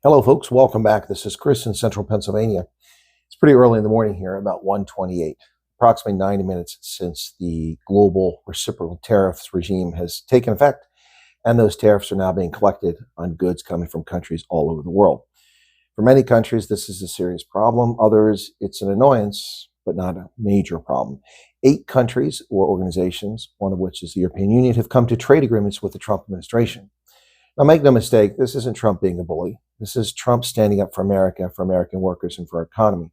Hello, folks. Welcome back. This is Chris in central Pennsylvania. It's pretty early in the morning here, about 1:28, approximately 90 minutes since the global reciprocal tariffs regime has taken effect, and those tariffs are now being collected on goods coming from countries all over the world. For many countries, this is a serious problem. Others, it's an annoyance, but not a major problem. 8 countries or organizations, one of which is the European Union, have come to trade agreements with the Trump administration. Now, make no mistake, this isn't Trump being a bully. This is Trump standing up for America, for American workers, and for our economy.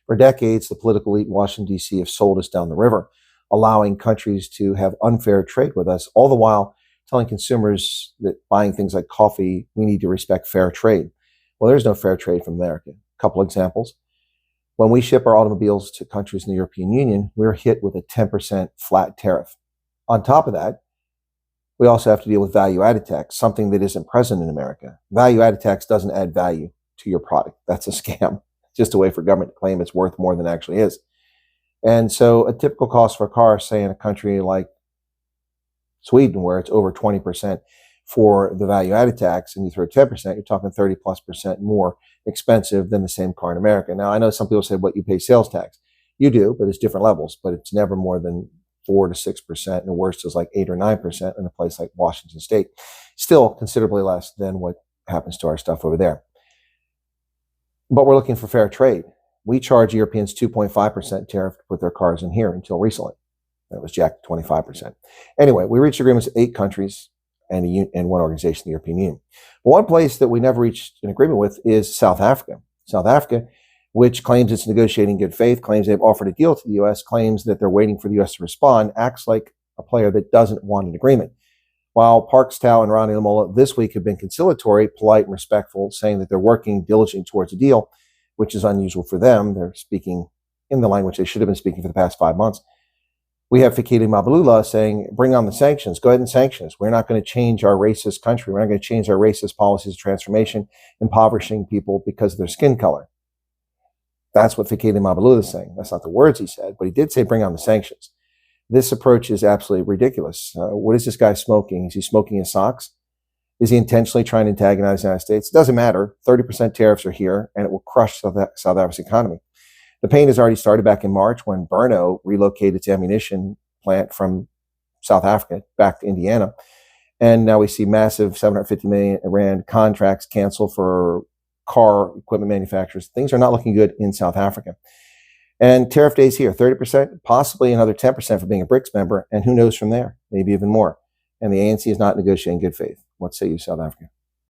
For decades, the political elite in Washington, D.C. have sold us down the river, allowing countries to have unfair trade with us, all the while telling consumers that buying things like coffee, we need to respect fair trade. Well, there's no fair trade from America. A couple examples. When we ship our automobiles to countries in the European Union, we're hit with a 10% flat tariff. On top of that, we also have to deal with value-added tax, something that isn't present in America. Value-added tax doesn't add value to your product. That's a scam. Just a way for government to claim it's worth more than it actually is. And so a typical cost for a car, say in a country like Sweden, where it's over 20% for the value-added tax, and you throw 10%, you're talking 30+% more expensive than the same car in America. Now, I know some people say, what, you pay sales tax? You do, but it's different levels, but it's never more than 4 to 6%, and the worst is like 8 or 9% in a place like Washington State. Still considerably less than what happens to our stuff over there. But we're looking for fair trade. We charge Europeans 2.5% tariff to put their cars in here until recently. That was jacked to 25%. Anyway, we reached agreements with 8 countries and one organization, the European Union. But one place that we never reached an agreement with is South Africa. South Africa, which claims it's negotiating in good faith, claims they've offered a deal to the U.S., claims that they're waiting for the U.S. to respond, acts like a player that doesn't want an agreement. While Parks Tao and Ronnie Lamola this week have been conciliatory, polite, and respectful, saying that they're working diligently towards a deal, which is unusual for them. They're speaking in the language they should have been speaking for the past 5 months. We have Fikile and Mbalula saying, bring on the sanctions. Go ahead and sanction us. We're not going to change our racist country. We're not going to change our racist policies of transformation, impoverishing people because of their skin color. That's what Fikile and Mbalula is saying. That's not the words he said, but he did say bring on the sanctions. This approach is absolutely ridiculous. What is this guy smoking? Is he smoking his socks? Is he intentionally trying to antagonize the United States? It doesn't matter. 30% tariffs are here, and it will crush South Africa's economy. The pain has already started back in March when Brno relocated its ammunition plant from South Africa back to Indiana. And now we see massive 750 million rand contracts canceled for car equipment manufacturers. Things are not looking good in South Africa. And tariff days here, 30%, possibly another 10% for being a BRICS member, and who knows from there, maybe even more. And the ANC is not negotiating in good faith. What say you, South Africa?